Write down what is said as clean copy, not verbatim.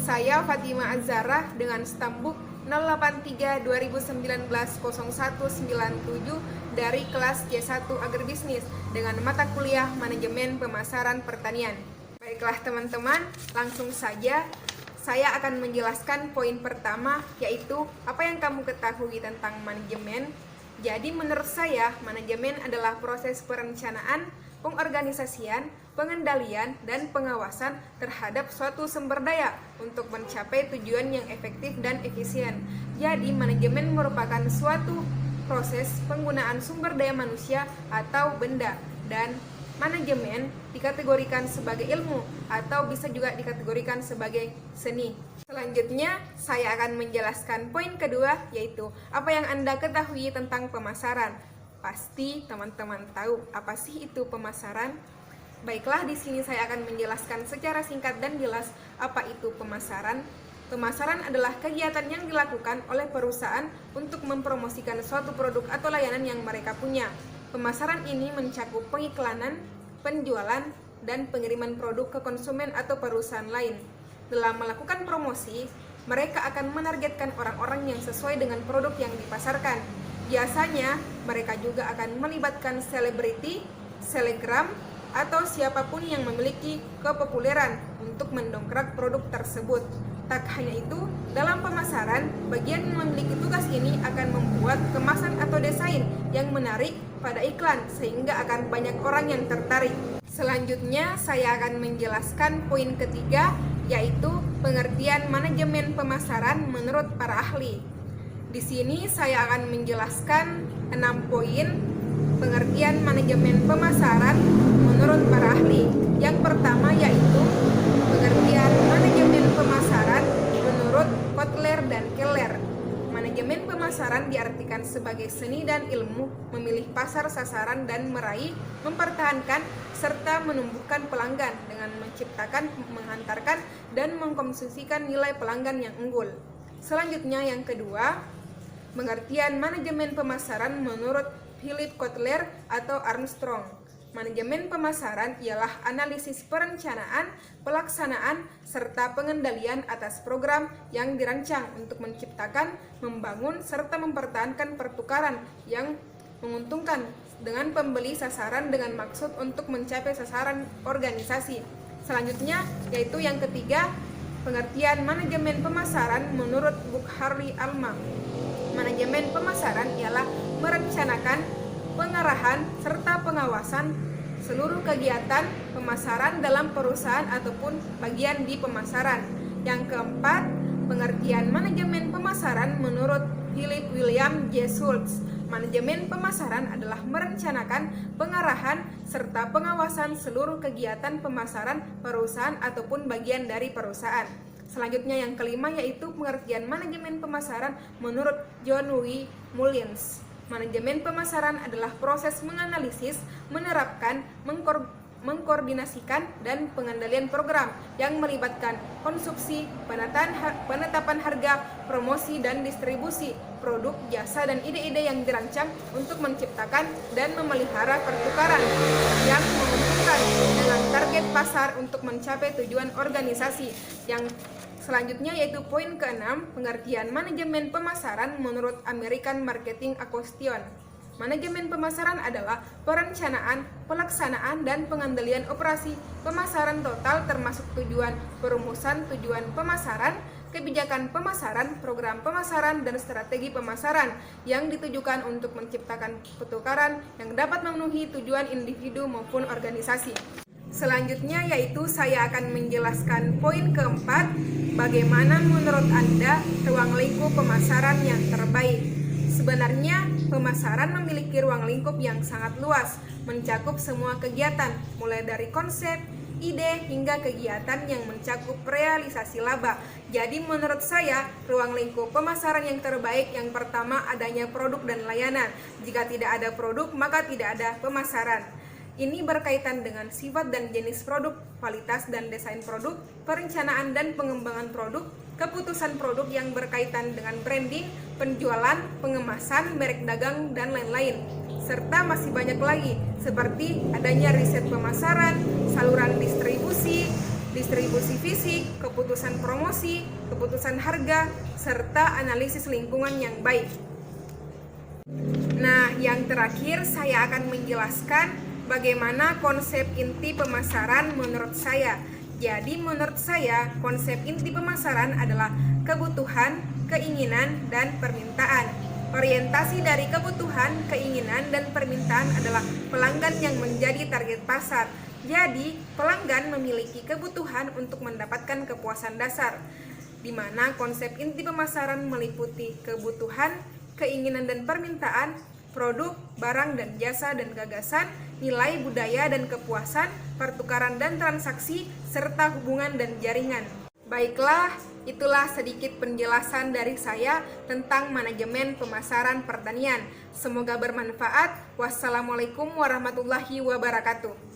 Saya Fatima Azara dengan stambuk 083-2019-0197 dari kelas C1 Agribisnis dengan mata kuliah Manajemen Pemasaran Pertanian. Baiklah teman-teman, langsung saja saya akan menjelaskan poin pertama, yaitu apa yang kamu ketahui tentang manajemen. Jadi menurut saya, manajemen adalah proses perencanaan, pengorganisasian, pengendalian, dan pengawasan terhadap suatu sumber daya untuk mencapai tujuan yang efektif dan efisien. Jadi manajemen merupakan suatu proses penggunaan sumber daya manusia atau benda, dan manajemen dikategorikan sebagai ilmu atau bisa juga dikategorikan sebagai seni. Selanjutnya, saya akan menjelaskan poin kedua, yaitu apa yang Anda ketahui tentang pemasaran. Pasti teman-teman tahu apa sih itu pemasaran? Baiklah, di sini saya akan menjelaskan secara singkat dan jelas apa itu pemasaran. Pemasaran adalah kegiatan yang dilakukan oleh perusahaan untuk mempromosikan suatu produk atau layanan yang mereka punya. Pemasaran ini mencakup pengiklanan, penjualan, dan pengiriman produk ke konsumen atau perusahaan lain. Dalam melakukan promosi, mereka akan menargetkan orang-orang yang sesuai dengan produk yang dipasarkan. Biasanya, mereka juga akan melibatkan selebriti, selebgram, atau siapapun yang memiliki kepopuleran untuk mendongkrak produk tersebut. Tak hanya itu, dalam pemasaran, bagian yang memiliki tugas ini akan membuat kemasan atau desain yang menarik pada iklan sehingga akan banyak orang yang tertarik. Selanjutnya, saya akan menjelaskan poin ketiga, yaitu pengertian manajemen pemasaran menurut para ahli. Di sini saya akan menjelaskan 6 poin pengertian manajemen pemasaran menurut para ahli. Yang pertama yaitu pengertian manajemen pemasaran menurut Kotler dan Keller. Manajemen pemasaran diartikan sebagai seni dan ilmu memilih pasar sasaran dan meraih, mempertahankan, serta menumbuhkan pelanggan dengan menciptakan, menghantarkan, dan mengkonsumsikan nilai pelanggan yang unggul. Selanjutnya yang kedua, pengertian manajemen pemasaran menurut Philip Kotler atau Armstrong. Manajemen pemasaran ialah analisis perencanaan, pelaksanaan, serta pengendalian atas program yang dirancang untuk menciptakan, membangun, serta mempertahankan pertukaran yang menguntungkan dengan pembeli sasaran dengan maksud untuk mencapai sasaran organisasi. Selanjutnya, yaitu yang ketiga, pengertian manajemen pemasaran menurut Bukhari Alma. Manajemen pemasaran ialah merencanakan, pengarahan, serta pengawasan seluruh kegiatan pemasaran dalam perusahaan ataupun bagian di pemasaran. Yang keempat, pengertian manajemen pemasaran menurut Philip William J. Schultz. Manajemen pemasaran adalah merencanakan, pengarahan, serta pengawasan seluruh kegiatan pemasaran perusahaan ataupun bagian dari perusahaan. Selanjutnya yang kelima yaitu pengertian manajemen pemasaran menurut John W. Mullins. Manajemen pemasaran adalah proses menganalisis, menerapkan, mengkoordinasikan, dan pengendalian program yang melibatkan konsumsi, penetapan harga, promosi, dan distribusi produk, jasa, dan ide-ide yang dirancang untuk menciptakan dan memelihara pertukaran yang menguntungkan dengan target pasar untuk mencapai tujuan organisasi. Yang selanjutnya yaitu poin ke-6, pengertian manajemen pemasaran menurut American Marketing Association. Manajemen pemasaran adalah perencanaan, pelaksanaan, dan pengendalian operasi pemasaran total termasuk tujuan perumusan tujuan pemasaran, kebijakan pemasaran, program pemasaran, dan strategi pemasaran yang ditujukan untuk menciptakan pertukaran yang dapat memenuhi tujuan individu maupun organisasi. Selanjutnya yaitu saya akan menjelaskan poin keempat, bagaimana menurut Anda ruang lingkup pemasaran yang terbaik. Sebenarnya pemasaran memiliki ruang lingkup yang sangat luas, mencakup semua kegiatan, mulai dari konsep, ide, hingga kegiatan yang mencakup realisasi laba. Jadi menurut saya, ruang lingkup pemasaran yang terbaik yang pertama adanya produk dan layanan. Jika tidak ada produk, maka tidak ada pemasaran. Ini berkaitan dengan sifat dan jenis produk, kualitas dan desain produk, perencanaan dan pengembangan produk, keputusan produk yang berkaitan dengan branding, penjualan, pengemasan, merek dagang, dan lain-lain. Serta masih banyak lagi, seperti adanya riset pemasaran, saluran distribusi, distribusi fisik, keputusan promosi, keputusan harga, serta analisis lingkungan yang baik. Nah, yang terakhir saya akan menjelaskan bagaimana konsep inti pemasaran menurut saya. Jadi menurut saya, konsep inti pemasaran adalah kebutuhan, keinginan, dan permintaan. Orientasi dari kebutuhan, keinginan, dan permintaan adalah pelanggan yang menjadi target pasar. Jadi, pelanggan memiliki kebutuhan untuk mendapatkan kepuasan dasar, di mana konsep inti pemasaran meliputi kebutuhan, keinginan dan permintaan, produk, barang dan jasa dan gagasan, nilai budaya dan kepuasan, pertukaran dan transaksi, serta hubungan dan jaringan. Baiklah, itulah sedikit penjelasan dari saya tentang manajemen pemasaran pertanian. Semoga bermanfaat. Wassalamualaikum warahmatullahi wabarakatuh.